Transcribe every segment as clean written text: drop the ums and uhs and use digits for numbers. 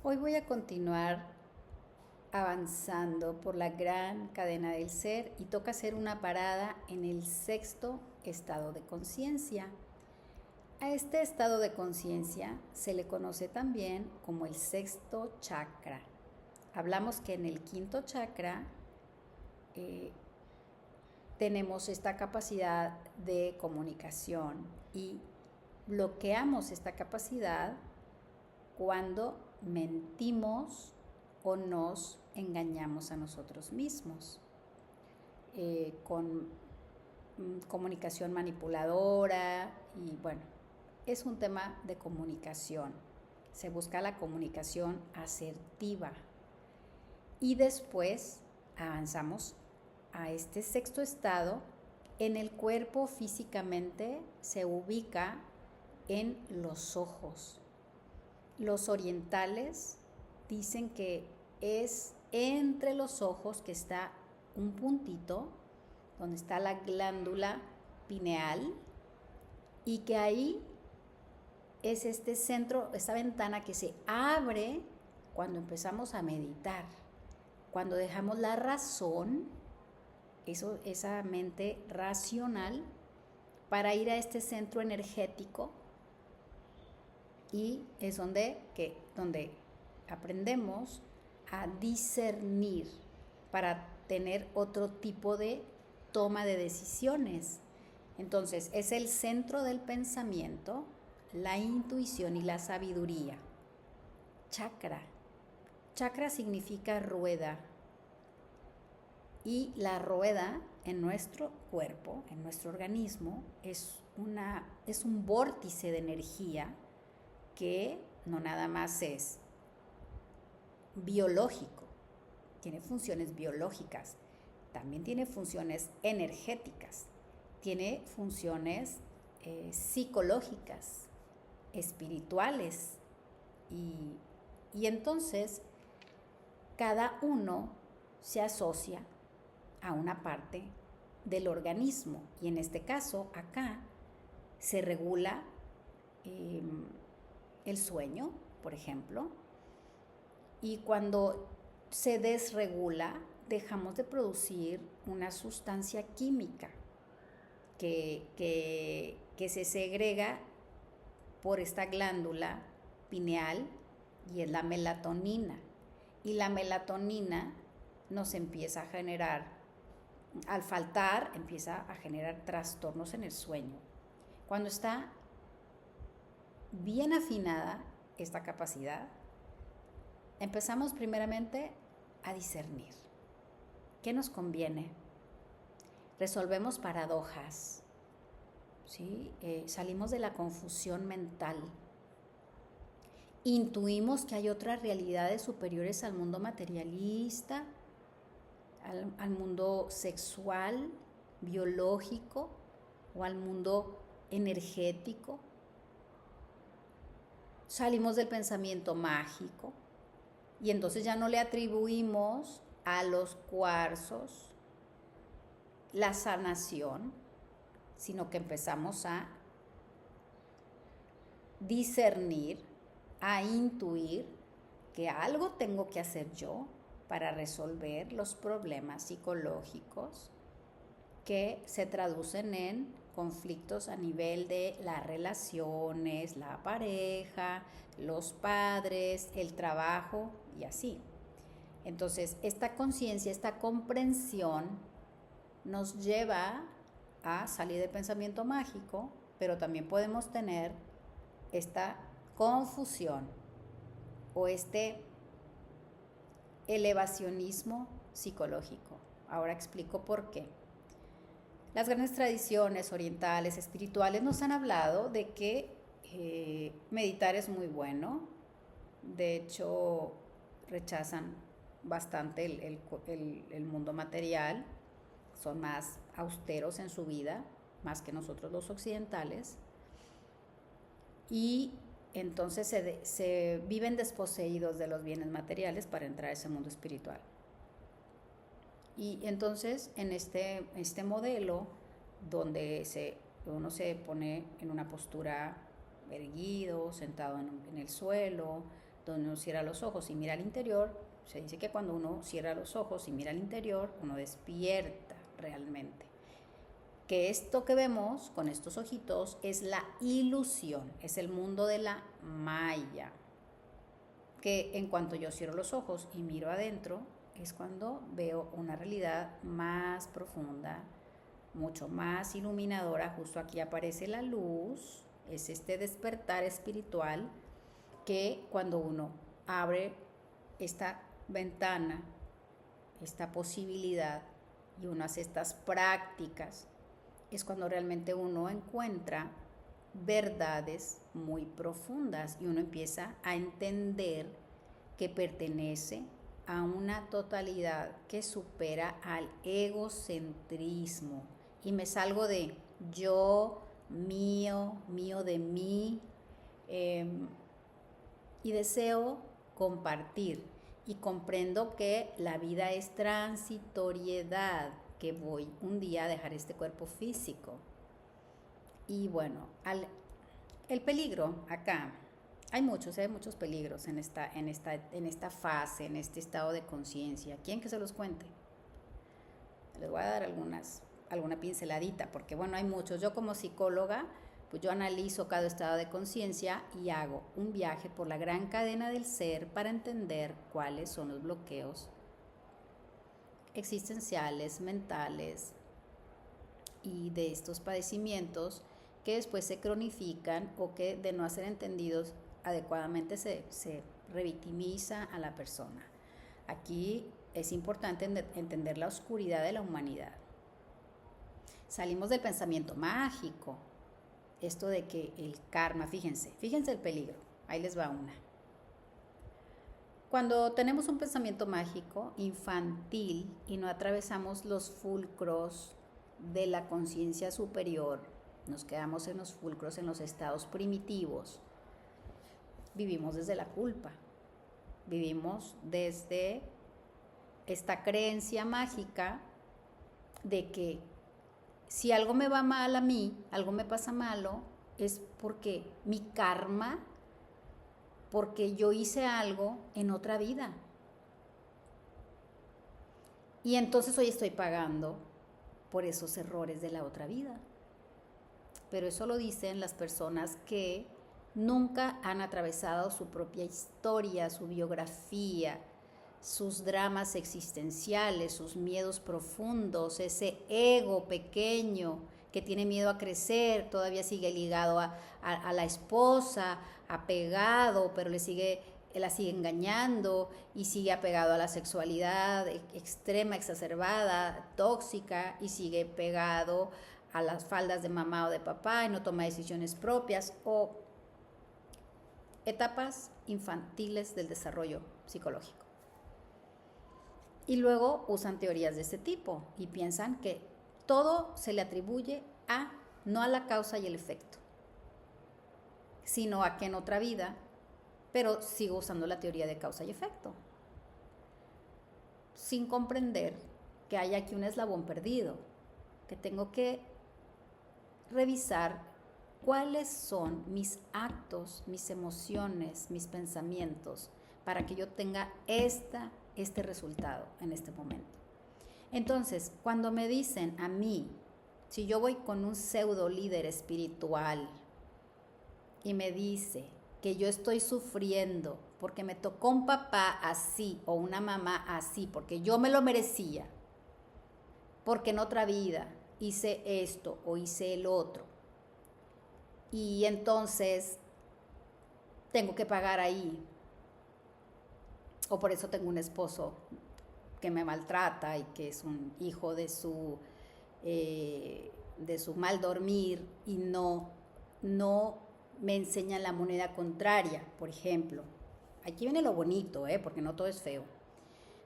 Hoy voy a continuar avanzando por la gran cadena del ser y toca hacer una parada en el sexto estado de conciencia. A este estado de conciencia se le conoce también como el sexto chakra. Hablamos que en el quinto chakra tenemos esta capacidad de comunicación y bloqueamos esta capacidad cuando mentimos o nos engañamos a nosotros mismos con comunicación manipuladora y bueno, es un tema de comunicación. Se busca la comunicación asertiva y después avanzamos a este sexto estado. En el cuerpo físicamente se ubica en los ojos. Los orientales dicen que es entre los ojos que está un puntito donde está la glándula pineal y que ahí es este centro, esta ventana que se abre cuando empezamos a meditar, cuando dejamos la razón, esa mente racional, para ir a este centro energético. Y es donde aprendemos a discernir para tener otro tipo de toma de decisiones. Entonces, es el centro del pensamiento, la intuición y la sabiduría. Chakra. Chakra significa rueda. Y la rueda en nuestro cuerpo, en nuestro organismo, es un vórtice de energía que no nada más es biológico, tiene funciones biológicas, también tiene funciones energéticas, tiene funciones psicológicas, espirituales y entonces cada uno se asocia a una parte del organismo y en este caso acá se regula el sueño, por ejemplo, y cuando se desregula, dejamos de producir una sustancia química que se segrega por esta glándula pineal y es la melatonina. Y la melatonina nos empieza a generar, al faltar, empieza a generar trastornos en el sueño. Cuando está bien afinada esta capacidad, empezamos primeramente a discernir qué nos conviene. Resolvemos paradojas, ¿sí? Salimos de la confusión mental. Intuimos que hay otras realidades superiores al mundo materialista, al mundo sexual, biológico o al mundo energético. Salimos del pensamiento mágico y entonces ya no le atribuimos a los cuarzos la sanación, sino que empezamos a discernir, a intuir que algo tengo que hacer yo para resolver los problemas psicológicos que se traducen en conflictos a nivel de las relaciones, la pareja, los padres, el trabajo y así. Entonces, esta conciencia, esta comprensión nos lleva a salir del pensamiento mágico, pero también podemos tener esta confusión o este elevacionismo psicológico. Ahora explico por qué. Las grandes tradiciones orientales, espirituales, nos han hablado de que meditar es muy bueno. De hecho, rechazan bastante el mundo material. Son más austeros en su vida, más que nosotros los occidentales. Y entonces se viven desposeídos de los bienes materiales para entrar a ese mundo espiritual. Y entonces en este modelo donde uno se pone en una postura erguido, sentado en el suelo, donde uno cierra los ojos y mira al interior, se dice que cuando uno cierra los ojos y mira al interior, uno despierta realmente. Que esto que vemos con estos ojitos es la ilusión, es el mundo de la maya. Que en cuanto yo cierro los ojos y miro adentro, es cuando veo una realidad más profunda, mucho más iluminadora. Justo aquí aparece la luz, es este despertar espiritual que cuando uno abre esta ventana, esta posibilidad, y uno hace estas prácticas, es cuando realmente uno encuentra verdades muy profundas y uno empieza a entender que pertenece a una totalidad que supera al egocentrismo. Y me salgo de yo, mío, mío de mí, y deseo compartir. Y comprendo que la vida es transitoriedad, que voy un día a dejar este cuerpo físico. Y bueno, el peligro acá, hay muchos peligros en esta fase, en este estado de conciencia. ¿Quieren que se los cuente? Les voy a dar alguna pinceladita, porque bueno, hay muchos. Yo como psicóloga, pues yo analizo cada estado de conciencia y hago un viaje por la gran cadena del ser para entender cuáles son los bloqueos existenciales, mentales y de estos padecimientos que después se cronifican o que de no ser entendidos adecuadamente se revictimiza a la persona. Aquí es importante entender la oscuridad de la humanidad. Salimos del pensamiento mágico, esto de que el karma, fíjense el peligro, ahí les va una. Cuando tenemos un pensamiento mágico, infantil, y no atravesamos los fulcros de la conciencia superior, nos quedamos en los fulcros, en los estados primitivos, vivimos desde la culpa, vivimos desde esta creencia mágica de que si algo me va mal a mí, algo me pasa malo, es porque mi karma, porque yo hice algo en otra vida. Y entonces hoy estoy pagando por esos errores de la otra vida. Pero eso lo dicen las personas que nunca han atravesado su propia historia, su biografía, sus dramas existenciales, sus miedos profundos, ese ego pequeño que tiene miedo a crecer, todavía sigue ligado a la esposa, apegado, pero la sigue engañando y sigue apegado a la sexualidad extrema, exacerbada, tóxica, y sigue pegado a las faldas de mamá o de papá y no toma decisiones propias, o etapas infantiles del desarrollo psicológico. Y luego usan teorías de este tipo y piensan que todo se le atribuye no a la causa y el efecto, sino a que en otra vida, pero sigo usando la teoría de causa y efecto, sin comprender que hay aquí un eslabón perdido, que tengo que revisar cuáles son mis actos, mis emociones, mis pensamientos, para que yo tenga este resultado en este momento. Entonces, cuando me dicen a mí, si yo voy con un pseudo líder espiritual y me dice que yo estoy sufriendo porque me tocó un papá así o una mamá así, porque yo me lo merecía, porque en otra vida hice esto o hice el otro, y entonces tengo que pagar ahí, o por eso tengo un esposo que me maltrata y que es un hijo de su mal dormir, y no me enseñan la moneda contraria, por ejemplo. Aquí viene lo bonito, porque no todo es feo.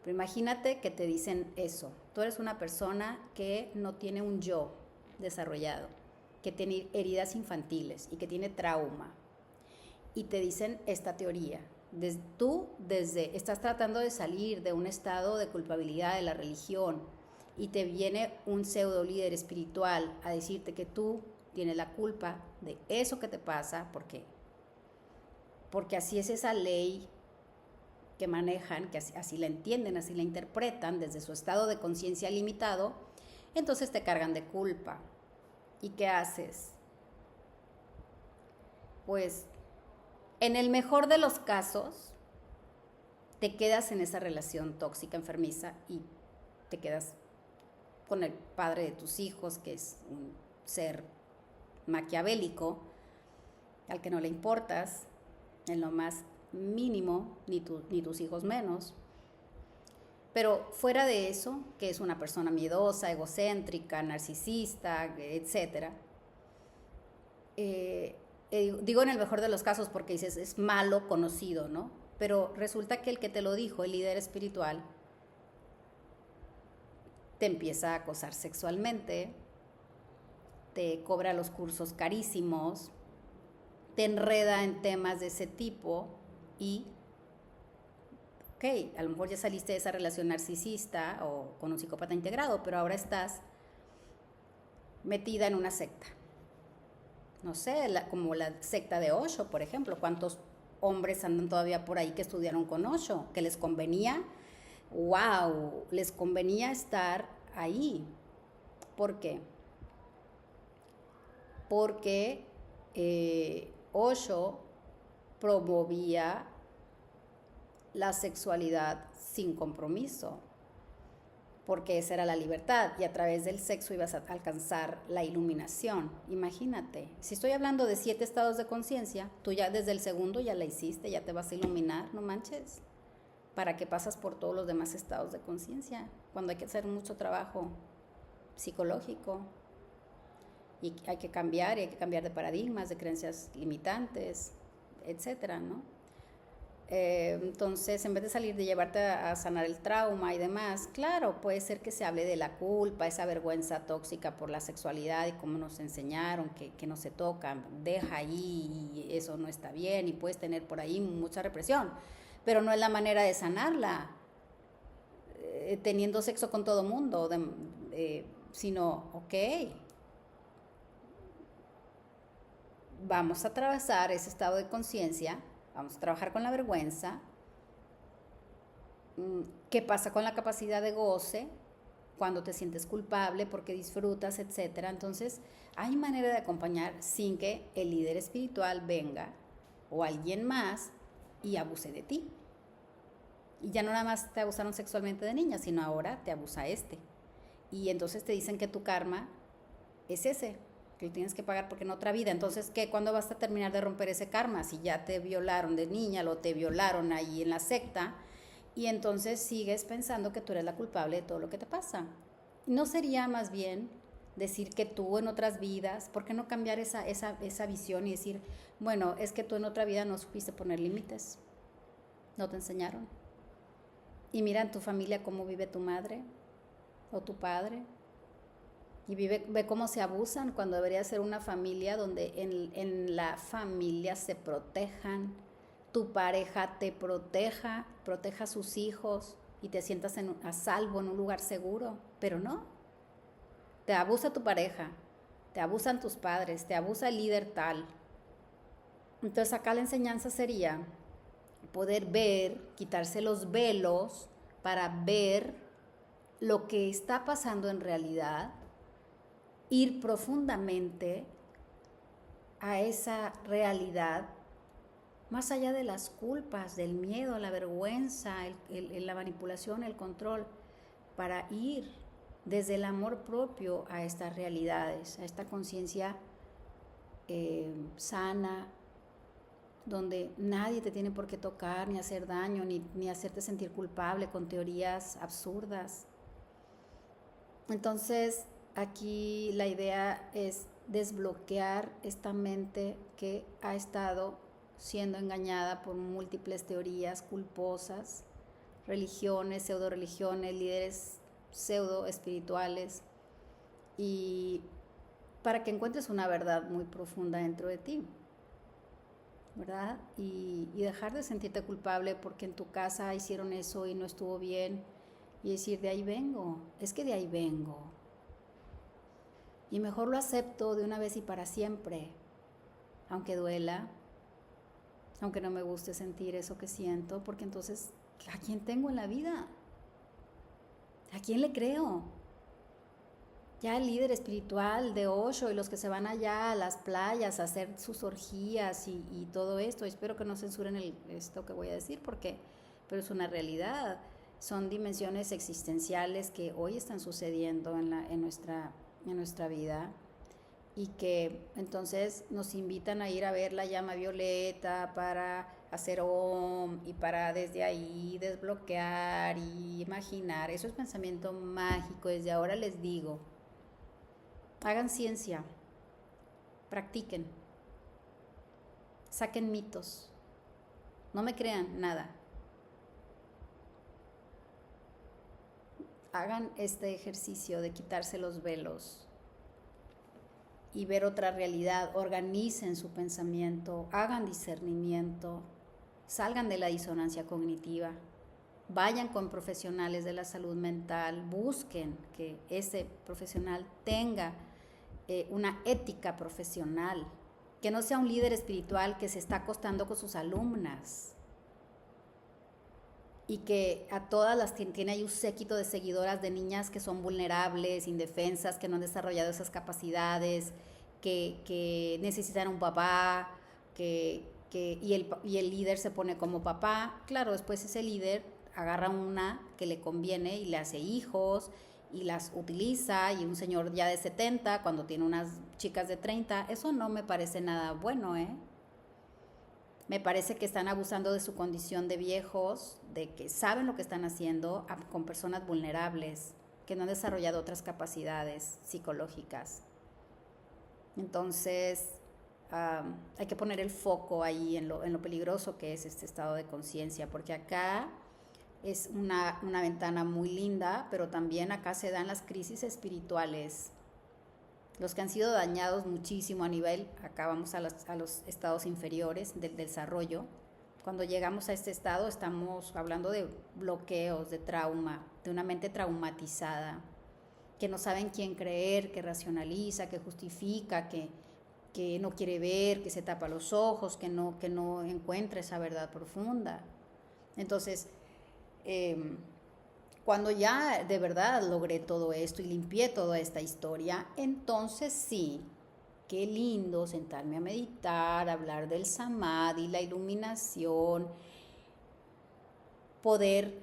Pero imagínate que te dicen eso. Tú eres una persona que no tiene un yo desarrollado, que tiene heridas infantiles y que tiene trauma. Y te dicen esta teoría. Tú estás tratando de salir de un estado de culpabilidad de la religión, y te viene un pseudo líder espiritual a decirte que tú tienes la culpa de eso que te pasa, porque así es esa ley que manejan, que así la entienden, así la interpretan desde su estado de conciencia limitado, entonces te cargan de culpa. ¿Y qué haces? Pues en el mejor de los casos, te quedas en esa relación tóxica, enfermiza, y te quedas con el padre de tus hijos, que es un ser maquiavélico, al que no le importas en lo más mínimo, ni tus hijos menos. Pero fuera de eso, que es una persona miedosa, egocéntrica, narcisista, etc. Digo en el mejor de los casos porque dices, es malo conocido, ¿no? Pero resulta que el que te lo dijo, el líder espiritual, te empieza a acosar sexualmente, te cobra los cursos carísimos, te enreda en temas de ese tipo y, ok, a lo mejor ya saliste de esa relación narcisista o con un psicópata integrado, pero ahora estás metida en una secta. No sé, como la secta de Osho, por ejemplo. ¿Cuántos hombres andan todavía por ahí que estudiaron con Osho? Que les convenía, wow, les convenía estar ahí. ¿Por qué? Porque Osho promovía la sexualidad sin compromiso, porque esa era la libertad y a través del sexo ibas a alcanzar la iluminación. Imagínate, si estoy hablando de 7 estados de conciencia, tú ya desde el segundo ya la hiciste, ya te vas a iluminar, no manches. ¿Para qué pasas por todos los demás estados de conciencia? Cuando hay que hacer mucho trabajo psicológico y hay que cambiar de paradigmas, de creencias limitantes, etcétera, ¿no? Entonces, en vez de salir de llevarte a sanar el trauma y demás, claro, puede ser que se hable de la culpa, esa vergüenza tóxica por la sexualidad y cómo nos enseñaron que no se tocan, deja ahí y eso no está bien y puedes tener por ahí mucha represión, pero no es la manera de sanarla teniendo sexo con todo mundo, sino, ok, vamos a atravesar ese estado de conciencia. Vamos a trabajar con la vergüenza. ¿Qué pasa con la capacidad de goce? Cuando te sientes culpable porque disfrutas, etcétera. Entonces, hay manera de acompañar sin que el líder espiritual venga o alguien más y abuse de ti. Y ya no nada más te abusaron sexualmente de niña, sino ahora te abusa este. Y entonces te dicen que tu karma es ese, que lo tienes que pagar porque en otra vida. Entonces, ¿qué? ¿Cuándo vas a terminar de romper ese karma? Si ya te violaron de niña, lo te violaron ahí en la secta, y entonces sigues pensando que tú eres la culpable de todo lo que te pasa. ¿No sería más bien decir que tú en otras vidas, por qué no cambiar esa visión y decir, bueno, es que tú en otra vida no supiste poner límites, no te enseñaron? Y mira en tu familia cómo vive tu madre o tu padre, y ve cómo se abusan cuando debería ser una familia donde en la familia se protejan, tu pareja te proteja a sus hijos y te sientas a salvo en un lugar seguro, pero no, te abusa tu pareja, te abusan tus padres, te abusa el líder tal. Entonces acá la enseñanza sería poder ver, quitarse los velos para ver lo que está pasando en realidad, ir profundamente a esa realidad, más allá de las culpas, del miedo, la vergüenza, la manipulación, el control, para ir desde el amor propio a estas realidades, a esta conciencia sana, donde nadie te tiene por qué tocar, ni hacer daño, ni hacerte sentir culpable con teorías absurdas. Entonces, aquí la idea es desbloquear esta mente que ha estado siendo engañada por múltiples teorías culposas, religiones, pseudo religiones, líderes pseudo espirituales, y para que encuentres una verdad muy profunda dentro de ti, ¿verdad? Y dejar de sentirte culpable porque en tu casa hicieron eso y no estuvo bien, y decir, de ahí vengo, es que de ahí vengo. Y mejor lo acepto de una vez y para siempre, aunque duela, aunque no me guste sentir eso que siento, porque entonces, ¿a quién tengo en la vida? ¿A quién le creo? Ya el líder espiritual de Osho y los que se van allá a las playas a hacer sus orgías y todo esto, espero que no censuren esto que voy a decir, pero es una realidad. Son dimensiones existenciales que hoy están sucediendo en nuestra vida, y que entonces nos invitan a ir a ver la llama violeta para hacer OM y para desde ahí desbloquear y imaginar. Eso es pensamiento mágico. Desde ahora les digo, hagan ciencia, practiquen, saquen mitos, no me crean nada. Hagan este ejercicio de quitarse los velos y ver otra realidad. Organicen su pensamiento, hagan discernimiento, salgan de la disonancia cognitiva, vayan con profesionales de la salud mental, busquen que ese profesional tenga una ética profesional, que no sea un líder espiritual que se está acostando con sus alumnas y que a todas las tiene ahí un séquito de seguidoras de niñas que son vulnerables, indefensas, que no han desarrollado esas capacidades, que necesitan un papá, y el líder se pone como papá. Claro, después ese líder agarra una que le conviene y le hace hijos y las utiliza, y un señor ya de 70 cuando tiene unas chicas de 30, eso no me parece nada bueno, Me parece que están abusando de su condición de viejos, de que saben lo que están haciendo con personas vulnerables, que no han desarrollado otras capacidades psicológicas. Entonces, hay que poner el foco ahí en lo peligroso que es este estado de conciencia, porque acá es una ventana muy linda, pero también acá se dan las crisis espirituales. Los que han sido dañados muchísimo a nivel, acá vamos a los estados inferiores del desarrollo. Cuando llegamos a este estado estamos hablando de bloqueos, de trauma, de una mente traumatizada, que no saben quién creer, que racionaliza, que justifica, que no quiere ver, que se tapa los ojos, que no encuentra esa verdad profunda. Entonces, cuando ya de verdad logré todo esto y limpié toda esta historia, entonces sí, qué lindo sentarme a meditar, hablar del samadhi, la iluminación, poder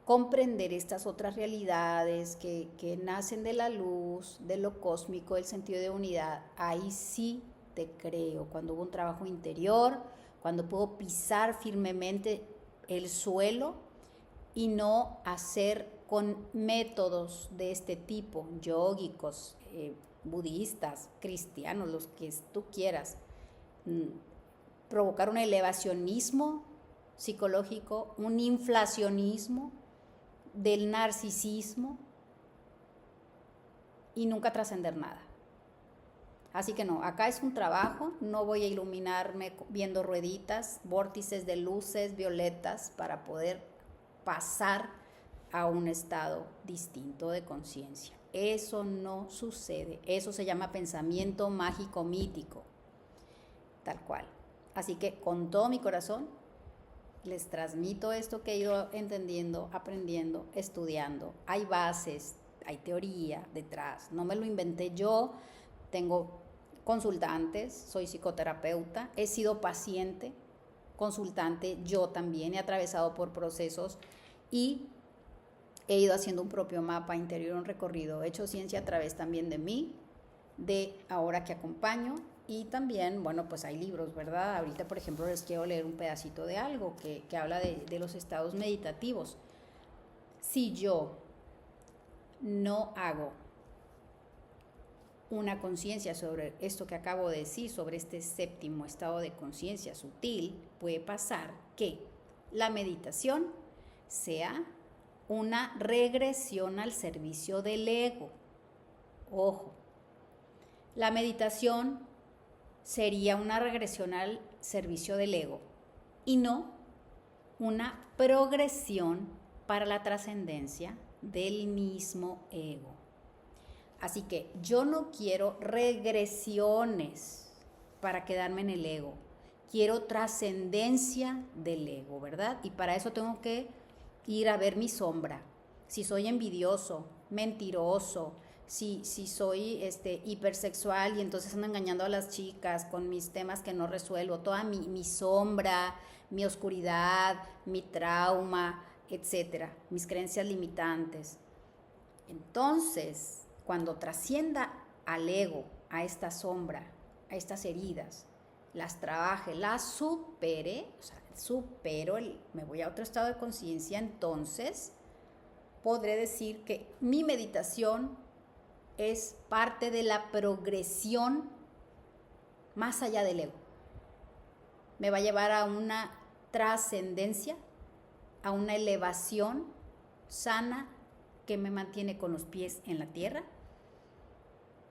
comprender estas otras realidades que nacen de la luz, de lo cósmico, del sentido de unidad. Ahí sí te creo, cuando hubo un trabajo interior, cuando puedo pisar firmemente el suelo y no hacer con métodos de este tipo, yógicos, budistas, cristianos, los que tú quieras, provocar un elevacionismo psicológico, un inflacionismo del narcisismo y nunca trascender nada. Así que no, acá es un trabajo, no voy a iluminarme viendo rueditas, vórtices de luces violetas para poder pasar a un estado distinto de conciencia. Eso no sucede, eso se llama pensamiento mágico mítico, tal cual. Así que con todo mi corazón les transmito esto que he ido entendiendo, aprendiendo, estudiando. Hay bases, hay teoría detrás, no me lo inventé yo, tengo consultantes, soy psicoterapeuta, he sido paciente, consultante, yo también he atravesado por procesos y he ido haciendo un propio mapa interior, un recorrido, he hecho ciencia a través también de mí, de ahora que acompaño, y también, bueno, pues hay libros, ¿verdad? Ahorita, por ejemplo, les quiero leer un pedacito de algo que habla de los estados meditativos. Si yo no hago una conciencia sobre esto que acabo de decir, sobre este séptimo estado de conciencia sutil, puede pasar que la meditación sea una regresión al servicio del ego. Ojo, la meditación sería una regresión al servicio del ego y no una progresión para la trascendencia del mismo ego. Así que yo no quiero regresiones para quedarme en el ego. quiero trascendencia del ego, ¿verdad? Y para eso tengo que ir a ver mi sombra. Si soy envidioso, mentiroso, si soy hipersexual y entonces ando engañando a las chicas con mis temas que no resuelvo, toda mi sombra, mi oscuridad, mi trauma, etcétera, mis creencias limitantes. Entonces, cuando trascienda al ego, a esta sombra, a estas heridas, las trabaje, las supere, o sea, me voy a otro estado de conciencia, entonces podré decir que mi meditación es parte de la progresión más allá del ego. Me va a llevar a una trascendencia, a una elevación sana que me mantiene con los pies en la tierra,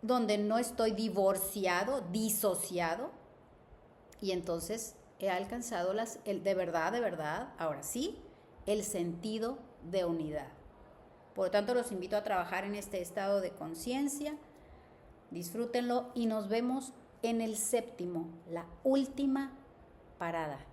donde no estoy divorciado, disociado, y entonces he alcanzado de verdad, ahora sí, el sentido de unidad. Por lo tanto, los invito a trabajar en este estado de conciencia. Disfrútenlo y nos vemos en el 7º, la última parada.